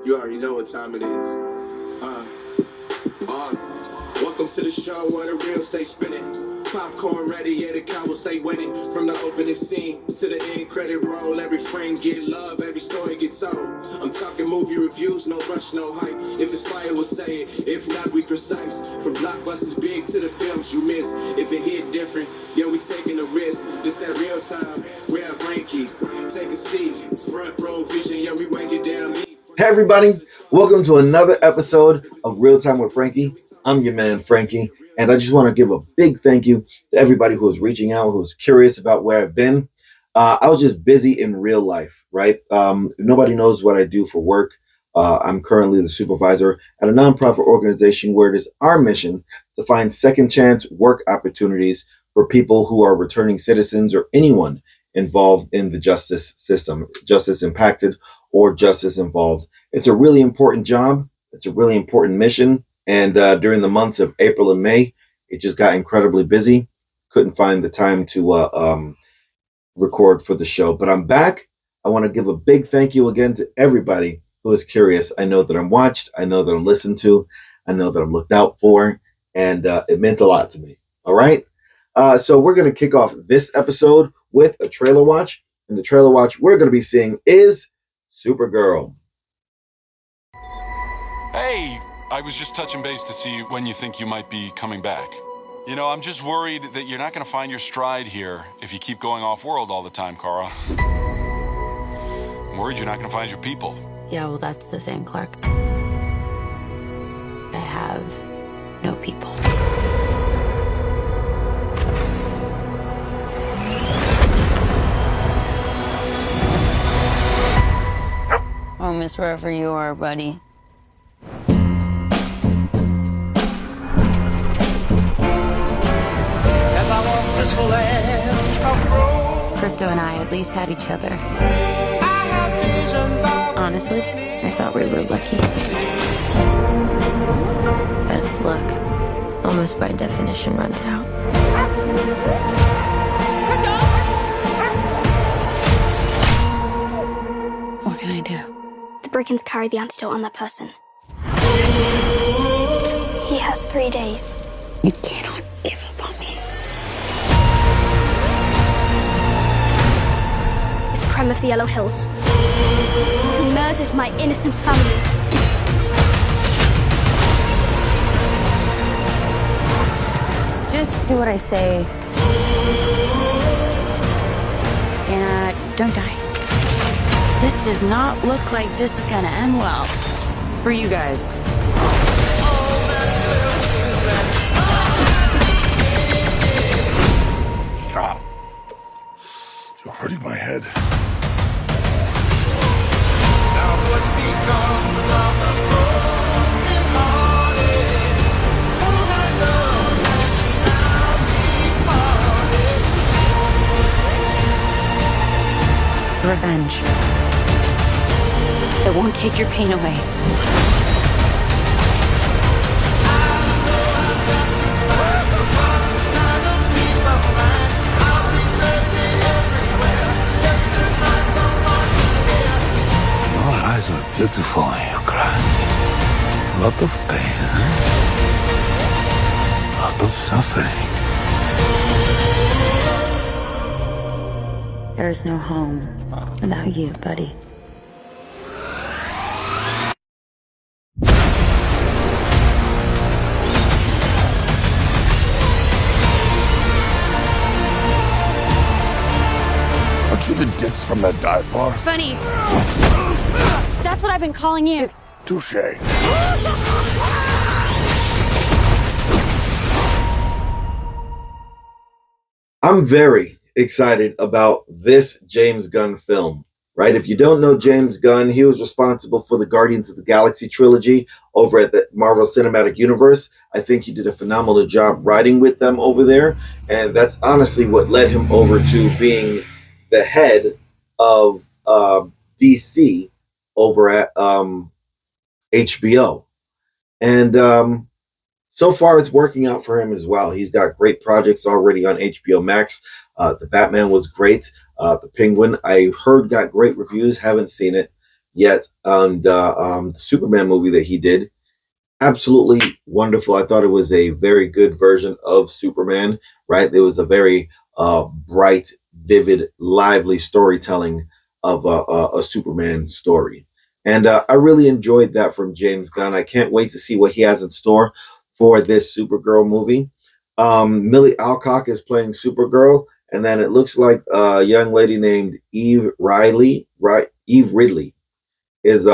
You already know what time it is. Uh, uh, Welcome to the show where the real stay spinning. Popcorn ready, yeah, the cow will stay winning. From the opening scene to the end credit roll, every frame get love, every story gets told. I'm talking movie reviews, no rush, no hype. If it's fire, we'll say it. If not, we precise. From blockbusters big to the films you miss. If it hit different, yeah, we taking a risk. Just that real time, we have Frankie. Take a seat, front row vision, yeah, we wank it down. Hey everybody, welcome to another episode of Real Time with Frankie. I'm your man Frankie, and I just want to give a big thank you to everybody who is reaching out, who's curious about where I've been. I was just busy in real life, right? Nobody knows what I do for work. I'm currently the supervisor at a nonprofit organization where it is our mission to find second chance work opportunities for people who are returning citizens or anyone involved in the justice system, justice impacted or justice involved. It's a really important job. It's a really important mission. And during the months of April and May, it just got incredibly busy. Couldn't find the time to record for the show. But I'm back. I want to give a big thank you again to everybody who is curious. I know that I'm watched. I know that I'm listened to. I know that I'm looked out for. And it meant a lot to me. All right. So we're going to kick off this episode with a trailer watch. And the trailer watch we're going to be seeing is Supergirl. Hey, I was just touching base to see when you think you might be coming back. You know, I'm just worried that you're not going to find your stride here if you keep going off-world all the time, Kara. I'm worried you're not going to find your people. Yeah, well, that's the thing, Clark. I have no people. Oh, miss wherever you are, buddy. Crypto and I at least had each other. Honestly, I thought we were lucky. But luck, almost by definition, runs out. What can I do? The Brickens carry the antidote on that person. He has 3 days. You cannot give up on me. It's a crime of the Yellow Hills. He murdered my innocent family. Just do what I say. And don't die. This does not look like this is gonna end well. For you guys. Stop. You're hurting my head. Revenge. It won't take your pain away. Your eyes are beautiful when you cry. Lot of pain, lot of suffering. There is no home without you, buddy. Aren't you the ditz from that dive bar? Funny. That's what I've been calling you. Touche. I'm very excited about this James Gunn film, right? If you don't know James Gunn, he was responsible for the Guardians of the Galaxy trilogy over at the Marvel Cinematic Universe. I think he did a phenomenal job writing with them over there. And that's honestly what led him over to being the head of DC over at HBO. And so far, it's working out for him as well. He's got great projects already on HBO Max. The Batman was great. The Penguin, I heard, got great reviews. Haven't seen it. yet. And the Superman movie that he did, absolutely wonderful. I thought it was a very good version of Superman, right? There was a very bright, vivid, lively storytelling of a Superman story. And I really enjoyed that from James Gunn. I can't wait to see what he has in store for this Supergirl movie. Millie Alcock is playing Supergirl, and then it looks like a young lady named Eve Ridley is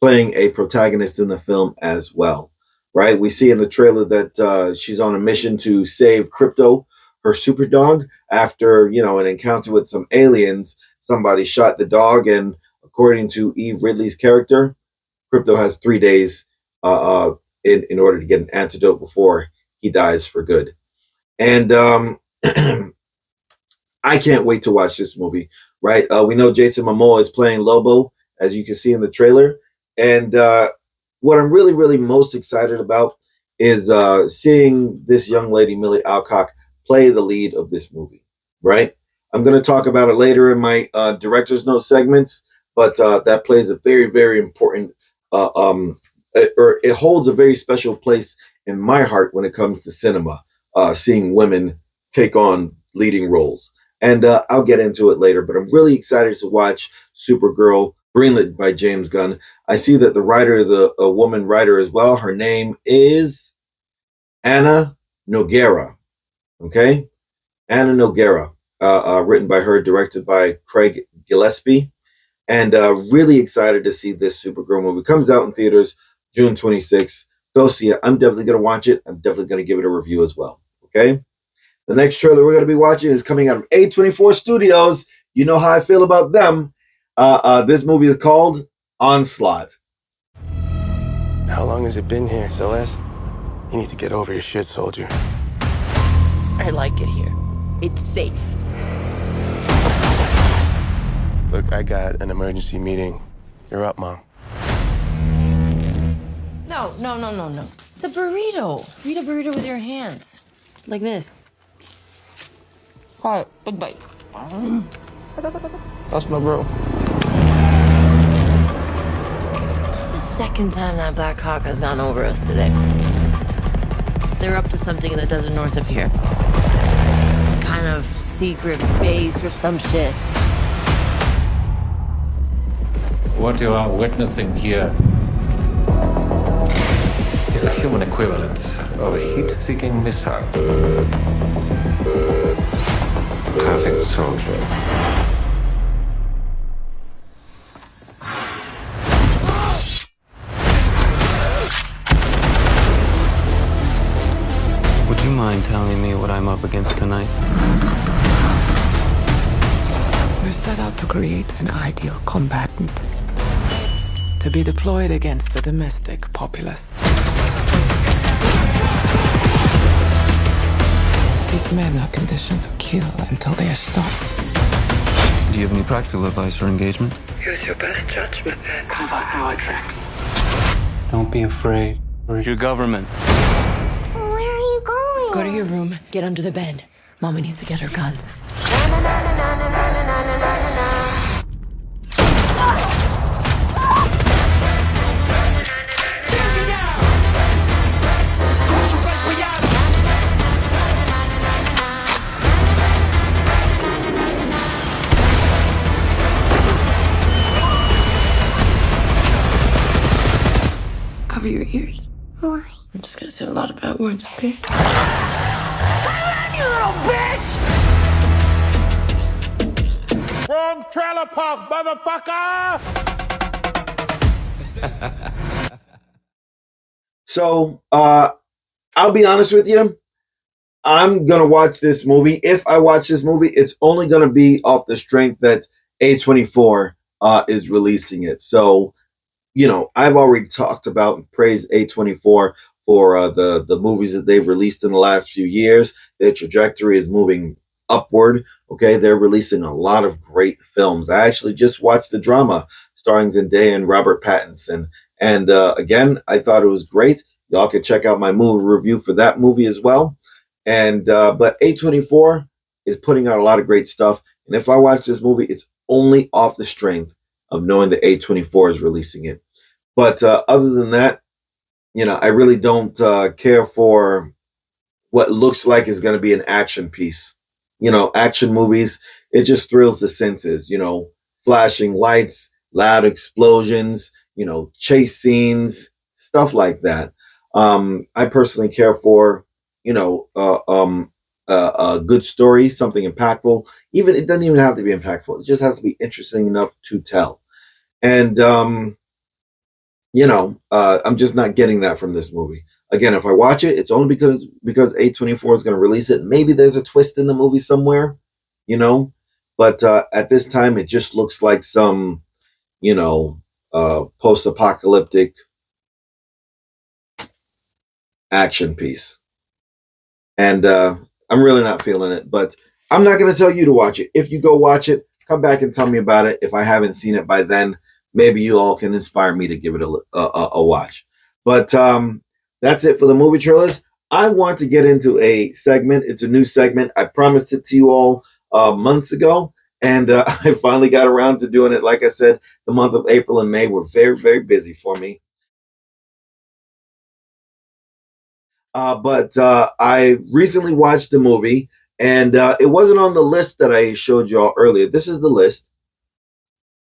playing a protagonist in the film as well, right? We see in the trailer that she's on a mission to save Crypto, her super dog, after, an encounter with some aliens. Somebody shot the dog, and according to Eve Ridley's character, Crypto has 3 days in order to get an antidote before he dies for good. And I can't wait to watch this movie, right? We know Jason Momoa is playing Lobo, as you can see in the trailer. And what I'm really, really most excited about is seeing this young lady, Millie Alcock, play the lead of this movie, right? I'm going to talk about it later in my director's note segments, but that plays a very, very important, or it holds a very special place in my heart when it comes to cinema, seeing women take on leading roles. And I'll get into it later, but I'm really excited to watch Supergirl, greenlit by James Gunn. I see that the writer is a woman writer as well. Her name is Anna Noguera. Okay? Anna Noguera, written by her, directed by Craig Gillespie. And really excited to see this Supergirl movie. Comes out in theaters June 26th. Go see it. I'm definitely going to watch it. I'm definitely going to give it a review as well. Okay? The next trailer we're going to be watching is coming out of A24 Studios. You know how I feel about them. This movie is called Onslaught. How long has it been here, Celeste? You need to get over your shit, soldier. I like it here. It's safe. Look, I got an emergency meeting. You're up, Mom. No. It's a burrito. Eat a burrito with your hands. Like this. Quiet. Big bite. That's my bro. This is the second time that Black Hawk has gone over us today. They're up to something in the desert north of here. Some kind of secret base or some shit. What you are witnessing here is a human equivalent of a heat-seeking missile. Perfect soldier. Would you mind telling me what I'm up against tonight? We're set out to create an ideal combatant to be deployed against the domestic populace. These men are conditioned to kill until they are stopped. Do you have any practical advice for engagement? Use your best judgment. Cover our tracks. Don't be afraid. We're your government. Where are you going? Go to your room. Get under the bed. Mama needs to get her guns. Cover your ears. Why? I'm just gonna say a lot of bad words, okay? Come on, you little bitch! Wrong trailer park, motherfucker! So, I'll be honest with you. I'm going to watch this movie. If I watch this movie, it's only going to be off the strength that A24 is releasing it. So, I've already talked about and praised A24 for the movies that they've released in the last few years. Their trajectory is moving upward. Okay, they're releasing a lot of great films. I actually just watched the drama starring Zendaya and Robert Pattinson. And again, I thought it was great. Y'all can check out my movie review for that movie as well. And but A24 is putting out a lot of great stuff. And if I watch this movie, it's only off the strength of knowing that A24 is releasing it. But other than that, I really don't care for what looks like is going to be an action piece. Action movies, it just thrills the senses, flashing lights, loud explosions, chase scenes, stuff like that. I personally care for, a good story, something impactful. Even it doesn't even have to be impactful. It just has to be interesting enough to tell. And I'm just not getting that from this movie. Again, if I watch it, it's only because A24 is going to release it. Maybe there's a twist in the movie somewhere, But at this time, it just looks like some, post-apocalyptic action piece. And I'm really not feeling it. But I'm not going to tell you to watch it. If you go watch it, come back and tell me about it. If I haven't seen it by then, maybe you all can inspire me to give it a watch. But that's it for the movie trailers. I want to get into a segment. It's a new segment. I promised it to you all months ago, and I finally got around to doing it. Like I said, the month of April and May were very, very busy for me. But I recently watched a movie, and it wasn't on the list that I showed you all earlier. This is the list.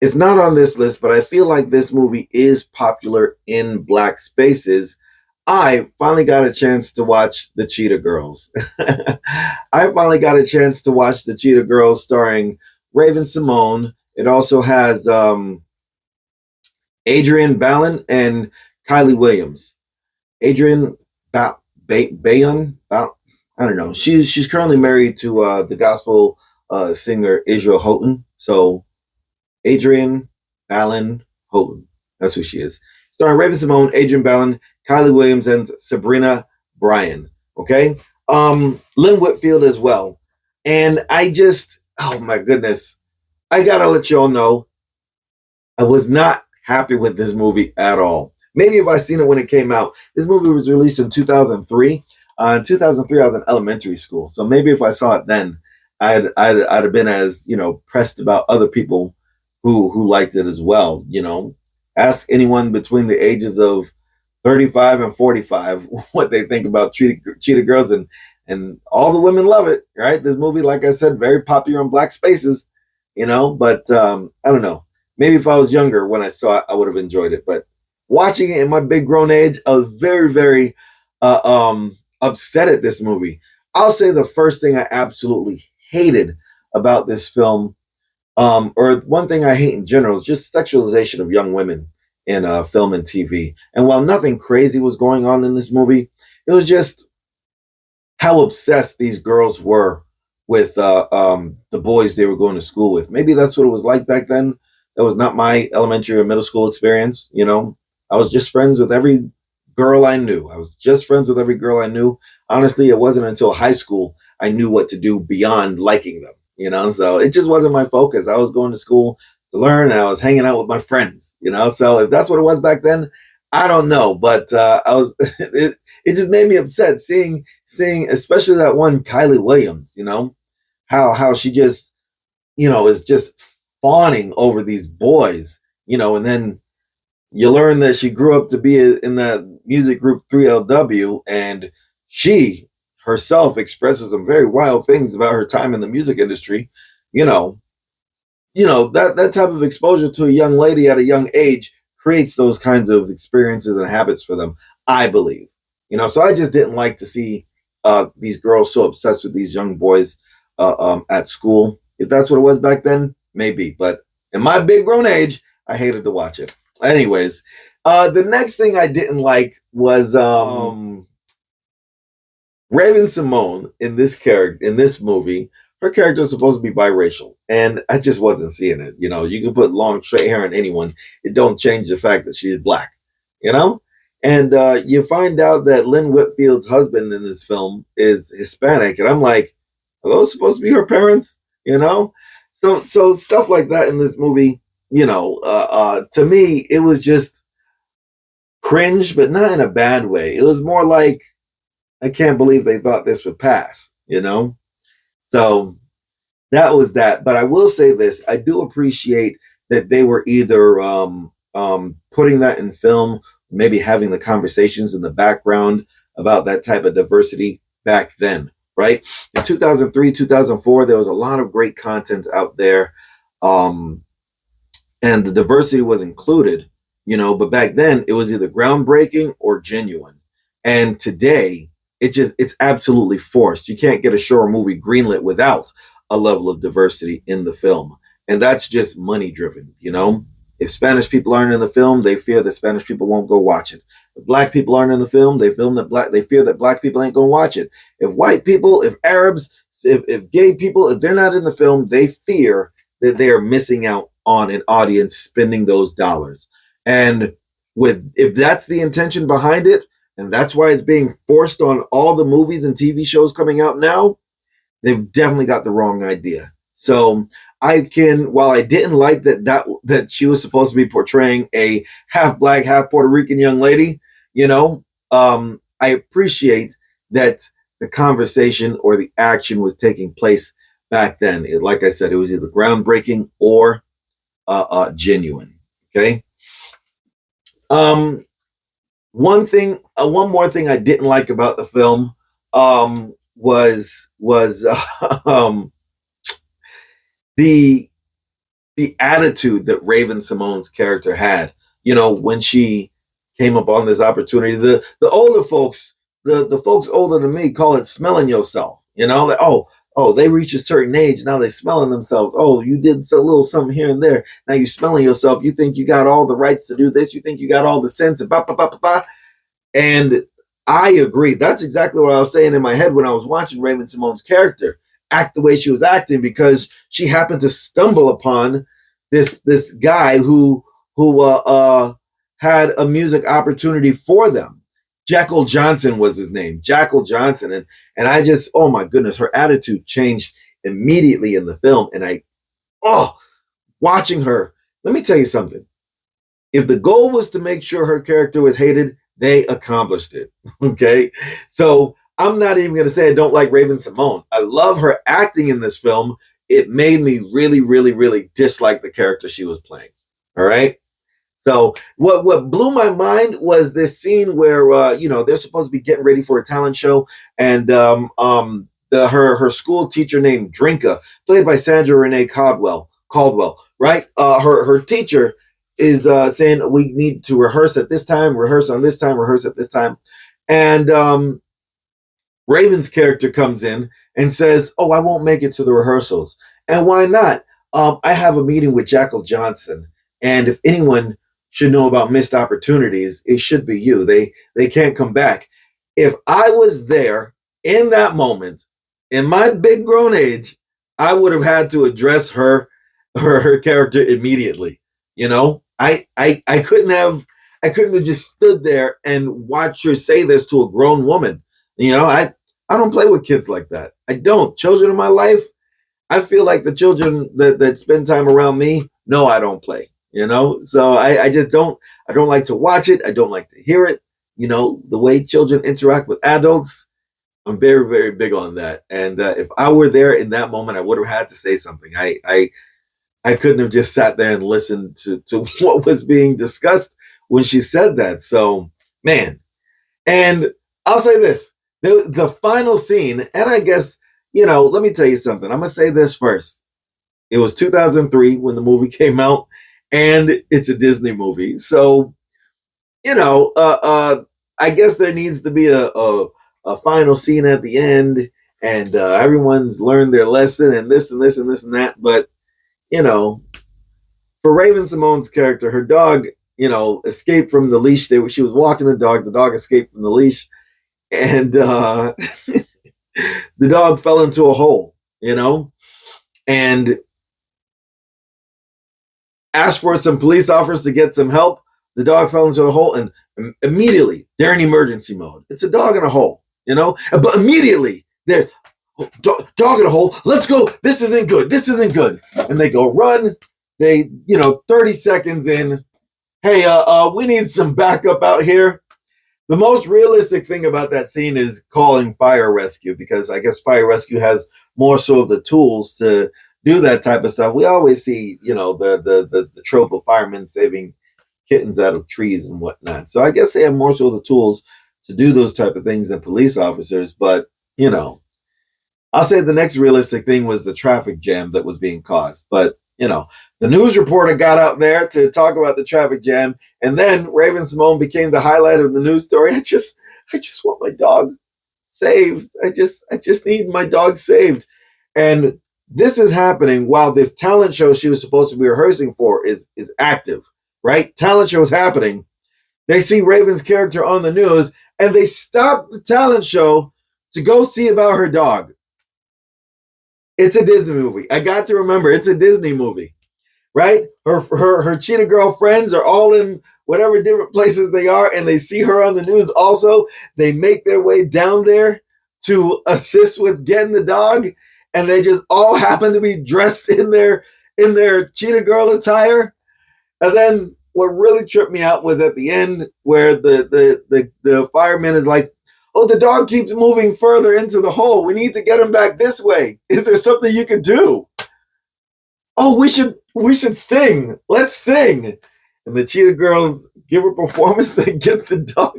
It's not on this list, but I feel like this movie is popular in Black spaces. I finally got a chance to watch The Cheetah Girls. I finally got a chance to watch The Cheetah Girls starring Raven Simone. It also has Adrian Ballin and Kylie Williams. Adrian Bayon, I don't know. She's currently married to the gospel singer Israel Houghton. So Adrian Ballin Houghton. That's who she is. Starring Raven Simone, Adrian Ballin, Kylie Williams, and Sabrina Bryan. Okay? Lynn Whitfield as well. And oh my goodness. I gotta let you all know, I was not happy with this movie at all. Maybe if I seen it when it came out. This movie was released in 2003. In 2003, I was in elementary school. So maybe if I saw it then, I'd have been as, pressed about other people who liked it as well. Ask anyone between the ages of 35 and 45 what they think about Cheetah Girls, and all the women love it, right? This movie, like I said, very popular in Black spaces, but I don't know. Maybe if I was younger when I saw it, I would have enjoyed it. But watching it in my big grown age, I was very, very upset at this movie. I'll say the first thing I absolutely hated about this film, or one thing I hate in general, is just sexualization of young women in film and TV. And while nothing crazy was going on in this movie, it was just how obsessed these girls were with the boys they were going to school with. Maybe that's what it was like back then. That was not my elementary or middle school experience. I was just friends with every girl I knew. Honestly, it wasn't until high school I knew what to do beyond liking them. So it just wasn't my focus. I was going to school to learn, and I was hanging out with my friends. So if that's what it was back then, I don't know. But I was. It just made me upset seeing especially that one Kylie Williams. How she just is just fawning over these boys. And then you learn that she grew up to be in that music group 3LW, and she herself expresses some very wild things about her time in the music industry. That type of exposure to a young lady at a young age creates those kinds of experiences and habits for them, I believe. So I just didn't like to see these girls so obsessed with these young boys at school. If that's what it was back then, maybe. But in my big grown age, I hated to watch it. Anyways, the next thing I didn't like was Raven Simone in this movie. Her character is supposed to be biracial, and I just wasn't seeing it. You can put long straight hair on anyone; it don't change the fact that she is black. And you find out that Lynn Whitfield's husband in this film is Hispanic, and I'm like, are those supposed to be her parents? So stuff like that in this movie. To me, it was just cringe, but not in a bad way. It was more like, I can't believe they thought this would pass. So that was that. But I will say this: I do appreciate that they were either putting that in film, maybe having the conversations in the background about that type of diversity back then, right? In 2003, 2004, there was a lot of great content out there. And the diversity was included, but back then it was either groundbreaking or genuine. And today it's absolutely forced. You can't get a show or movie greenlit without a level of diversity in the film. And that's just money driven. If Spanish people aren't in the film, they fear that Spanish people won't go watch it. If black people aren't in the film, they fear that black people ain't gonna watch it. If white people, if Arabs, if gay people, if they're not in the film, they fear that they are missing out on an audience spending those dollars. And if that's the intention behind it, and that's why it's being forced on all the movies and TV shows coming out now, they've definitely got the wrong idea. So while I didn't like that she was supposed to be portraying a half black, half Puerto Rican young lady, I appreciate that the conversation or the action was taking place back then. Like I said, it was either groundbreaking or genuine. Okay. One more thing I didn't like about the film was the attitude that Raven Simone's character had. When she came upon this opportunity, the older folks, the folks older than me, call it smelling yourself. Like, oh, they reach a certain age, now they smelling themselves. Oh, you did a little something here and there. Now you smelling yourself. You think you got all the rights to do this. You think you got all the sense. And I agree. That's exactly what I was saying in my head when I was watching Raven Simone's character act the way she was acting, because she happened to stumble upon this guy who had a music opportunity for them. Jekyll Johnson was his name, Jackal Johnson. And I just, oh my goodness, her attitude changed immediately in the film. And watching her, let me tell you something. If the goal was to make sure her character was hated, they accomplished it. Okay. So I'm not even going to say I don't like Raven Simone. I love her acting in this film. It made me really, really, really dislike the character she was playing. All right. So what blew my mind was this scene where they're supposed to be getting ready for a talent show, and her school teacher named Drinka, played by Sandra Renee Caldwell, right? Her teacher is saying we need to rehearse at this time, rehearse on this time, rehearse at this time, and Raven's character comes in and says, "Oh, I won't make it to the rehearsals." And why not? I have a meeting with Jackal Johnson, and if anyone should know about missed opportunities, it should be you. They can't come back. If I was there in that moment, in my big grown age, I would have had to address her character immediately. I couldn't have just stood there and watched her say this to a grown woman. I don't play with kids like that. I don't. Children in my life, I feel like the children that spend time around me, no, I don't play. So I just don't like to watch it. I don't like to hear it. The way children interact with adults, I'm very, very big on that. And if I were there in that moment, I would have had to say something. I couldn't have just sat there and listened to what was being discussed when she said that. So, man. And I'll say this, the final scene, and I guess, let me tell you something. I'm going to say this first. It was 2003 when the movie came out, and it's a Disney movie. So, I guess there needs to be a final scene at the end, and everyone's learned their lesson and this and this and this and that. But, for Raven Simone's character, her dog, escaped from the leash. She was walking the dog escaped from the leash, and the dog fell into a hole, and asked for some police officers to get some help. The dog fell into a hole, and immediately they're in emergency mode. It's a dog in a hole, but immediately they're dog in a hole. Let's go. This isn't good. This isn't good. And they go run. They, 30 seconds in. Hey, we need some backup out here. The most realistic thing about that scene is calling fire rescue, because I guess fire rescue has more so of the tools to do that type of stuff. We always see, the trope of firemen saving kittens out of trees and whatnot. So I guess they have more so the tools to do those type of things than police officers. But, I'll say the next realistic thing was the traffic jam that was being caused. But, the news reporter got out there to talk about the traffic jam, and then Raven Simone became the highlight of the news story. I just want my dog saved. I just need my dog saved. And this is happening while this talent show she was supposed to be rehearsing for is active, right? Talent show is happening. They see Raven's character on the news, and they stop the talent show to go see about her dog. It's a Disney movie. I got to remember, it's a Disney movie, right? Her cheetah girl friends are all in whatever different places they are, and they see her on the news also. They make their way down there to assist with getting the dog, and they just all happen to be dressed in their cheetah girl attire. And then what really tripped me out was at the end where the fireman is like, "Oh, the dog keeps moving further into the hole. We need to get him back this way. Is there something you can do?" "Oh, we should sing. Let's sing." And the cheetah girls give a performance and get the dog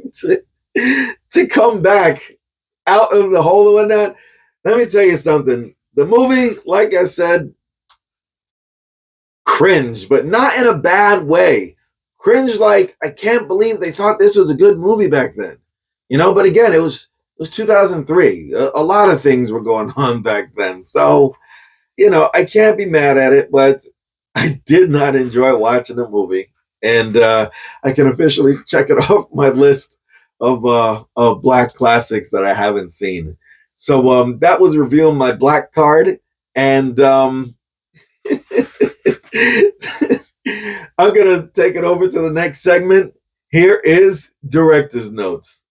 to come back out of the hole and whatnot. Let me tell you something. The movie, like I said, cringe, but not in a bad way. Cringe like, I can't believe they thought this was a good movie back then. But again, it was 2003. A lot of things were going on back then. So, I can't be mad at it, but I did not enjoy watching the movie. And I can officially check it off my list of Black classics that I haven't seen. So that was reviewing my Black card. And I'm going to take it over to the next segment. Here is Director's Notes.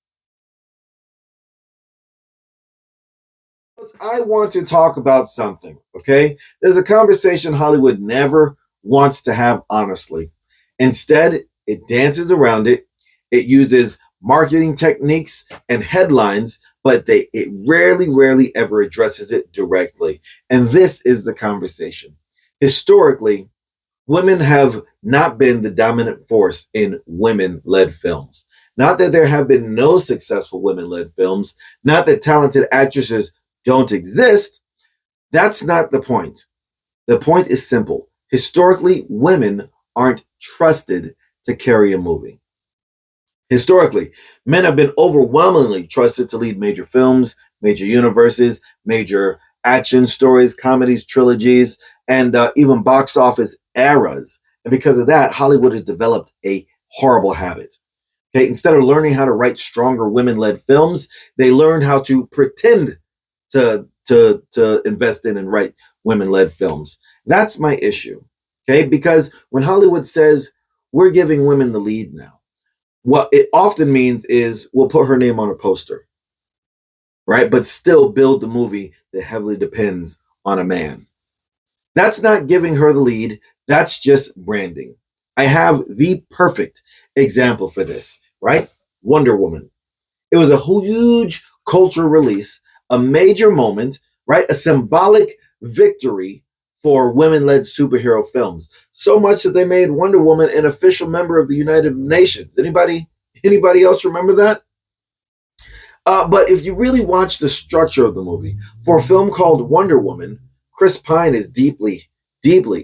I want to talk about something, okay? There's a conversation Hollywood never wants to have honestly. Instead, it dances around it. It uses marketing techniques and headlines, but it rarely ever addresses it directly. And this is the conversation. Historically, women have not been the dominant force in women-led films. Not that there have been no successful women-led films, not that talented actresses don't exist. That's not the point. The point is simple. Historically, women aren't trusted to carry a movie. Historically, men have been overwhelmingly trusted to lead major films, major universes, major action stories, comedies, trilogies, and even box office eras. And because of that, Hollywood has developed a horrible habit. Okay, instead of learning how to write stronger women-led films, they learn how to pretend to invest in and write women-led films. That's my issue. Okay, because when Hollywood says we're giving women the lead now, what it often means is we'll put her name on a poster, right? But still build the movie that heavily depends on a man. That's not giving her the lead. That's just branding. I have the perfect example for this, right? Wonder Woman. It was a huge cultural release, a major moment, right? A symbolic victory for women-led superhero films. So much that they made Wonder Woman an official member of the United Nations. Anybody else remember that? But if you really watch the structure of the movie, for a film called Wonder Woman, Chris Pine is deeply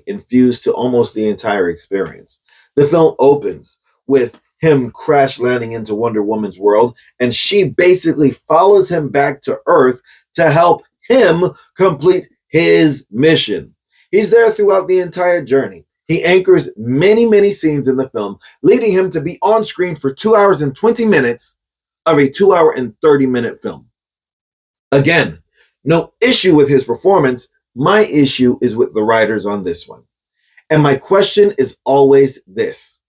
infused to almost the entire experience. The film opens with him crash landing into Wonder Woman's world, and she basically follows him back to Earth to help him complete his mission. He's there throughout the entire journey. He anchors many scenes in the film, leading him to be on screen for 2 hours and 20 minutes of a 2 hour and 30-minute film. Again, no issue with his performance. My issue is with the writers on this one. And my question is always this.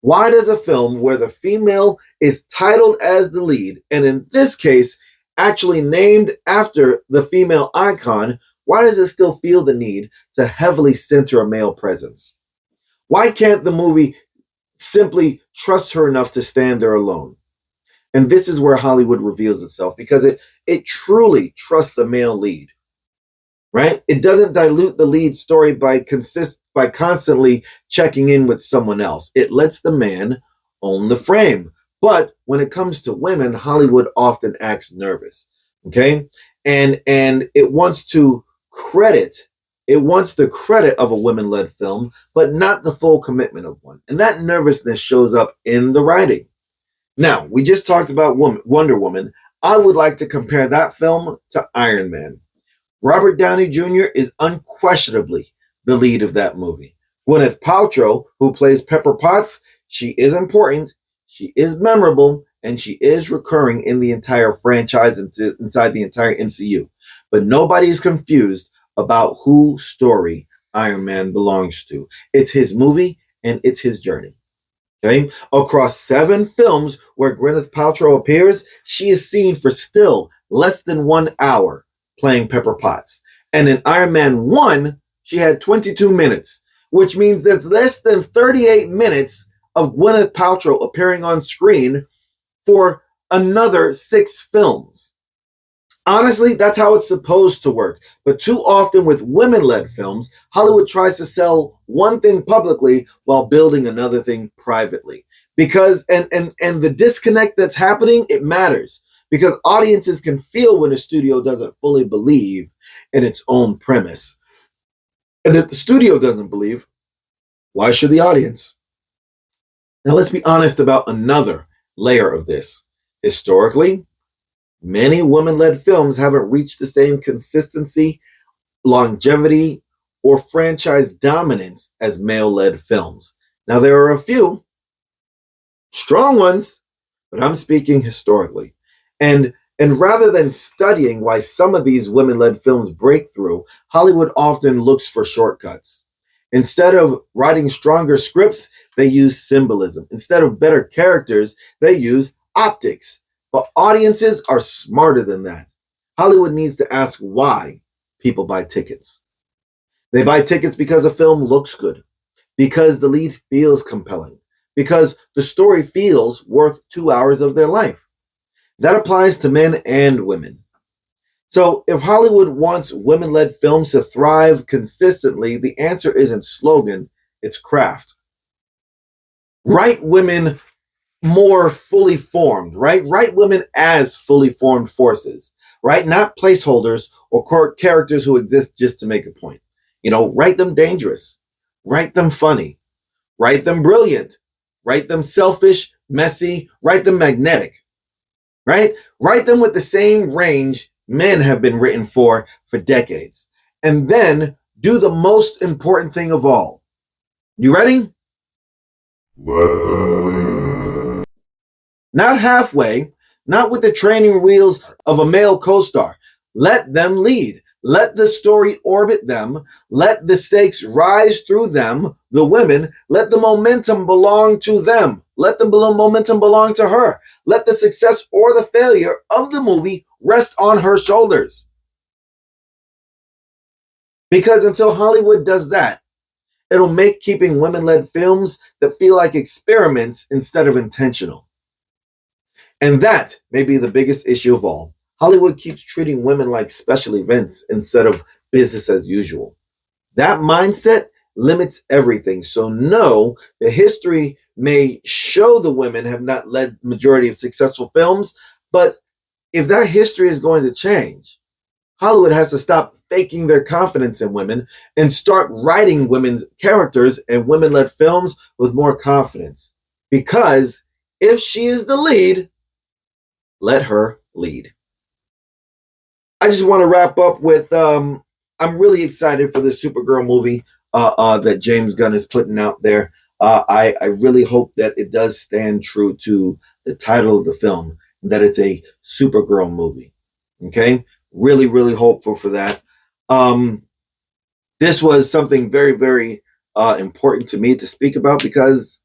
Why does a film where the female is titled as the lead, and in this case, actually named after the female icon, why does it still feel the need to heavily center a male presence? Why can't the movie simply trust her enough to stand there alone? And this is where Hollywood reveals itself, because it truly trusts a male lead, right? It doesn't dilute the lead story by constantly checking in with someone else. It lets the man own the frame. But when it comes to women, Hollywood often acts nervous, okay? And it wants to credit it wants the credit of a women-led film, but not the full commitment of one. And that nervousness shows up in the writing. Now, we just talked about Wonder Woman. I would like to compare that film to Iron Man. Robert Downey Jr. is unquestionably the lead of that movie. Gwyneth Paltrow, who plays Pepper Potts, she is important, she is memorable, and she is recurring in the entire franchise inside the entire MCU. But nobody is confused about whose story Iron Man belongs to. It's his movie and it's his journey. Okay? Across 7 films where Gwyneth Paltrow appears, she is seen for still less than 1 hour playing Pepper Potts. And in Iron Man 1, she had 22 minutes, which means that's less than 38 minutes of Gwyneth Paltrow appearing on screen for another 6 films. Honestly, that's how it's supposed to work. But too often with women-led films, Hollywood tries to sell one thing publicly while building another thing privately. Because and the disconnect that's happening, it matters. Because audiences can feel when a studio doesn't fully believe in its own premise. And if the studio doesn't believe, why should the audience? Now let's be honest about another layer of this. Historically, many women-led films haven't reached the same consistency, longevity, or franchise dominance as male-led films. Now, there are a few strong ones, but I'm speaking historically. And rather than studying why some of these women-led films break through, Hollywood often looks for shortcuts. Instead of writing stronger scripts, they use symbolism. Instead of better characters, they use optics. But audiences are smarter than that. Hollywood needs to ask why people buy tickets. They buy tickets because a film looks good, because the lead feels compelling, because the story feels worth 2 hours of their life. That applies to men and women. So if Hollywood wants women-led films to thrive consistently, the answer isn't slogan, it's craft. Write women more fully formed, right? Write women as fully formed forces, right? Not placeholders or characters who exist just to make a point. Write them dangerous, write them funny, write them brilliant, write them selfish, messy, write them magnetic, right? Write them with the same range men have been written for decades. And then do the most important thing of all. You ready? Let them lead. Not halfway, not with the training wheels of a male co-star. Let them lead. Let the story orbit them. Let the stakes rise through them, the women. Let the momentum belong to them. Let the momentum belong to her. Let the success or the failure of the movie rest on her shoulders. Because until Hollywood does that, it'll make keeping women-led films that feel like experiments instead of intentional. And that may be the biggest issue of all. Hollywood keeps treating women like special events instead of business as usual. That mindset limits everything. So no, the history may show the women have not led the majority of successful films, but if that history is going to change, Hollywood has to stop faking their confidence in women and start writing women's characters and women-led films with more confidence. Because if she is the lead, let her lead. I just want to wrap up with I'm really excited for the Supergirl movie that James Gunn is putting out there. I really hope that it does stand true to the title of the film, that it's a Supergirl movie. Okay? Really, really hopeful for that. This was something very, very important to me to speak about because,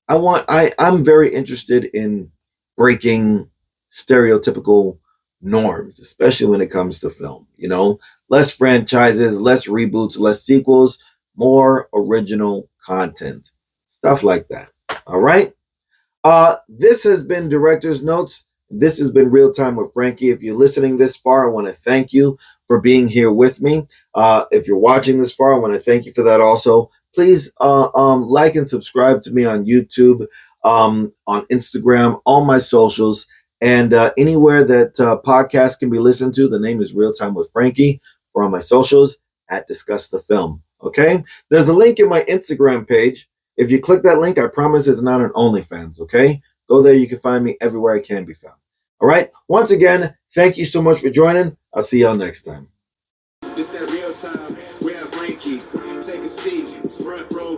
I'm very interested in breaking stereotypical norms, especially when it comes to film. Less franchises, less reboots, less sequels, more original content, stuff like that. All right. This has been Director's Notes. This has been Real Time with Frankie. If you're listening this far, I want to thank you for being here with me. If you're watching this far, I want to thank you for that also. Please like and subscribe to me on YouTube, on Instagram, all my socials, and anywhere that podcasts can be listened to. The name is Real Time with Frankie. For all my socials, at Discuss the Film. Okay? There's a link in my Instagram page. If you click that link, I promise it's not an OnlyFans. Okay? Go there. You can find me everywhere I can be found. All right? Once again, thank you so much for joining. I'll see y'all next time. Just that real time. We have Frankie. Take a seat. Front row.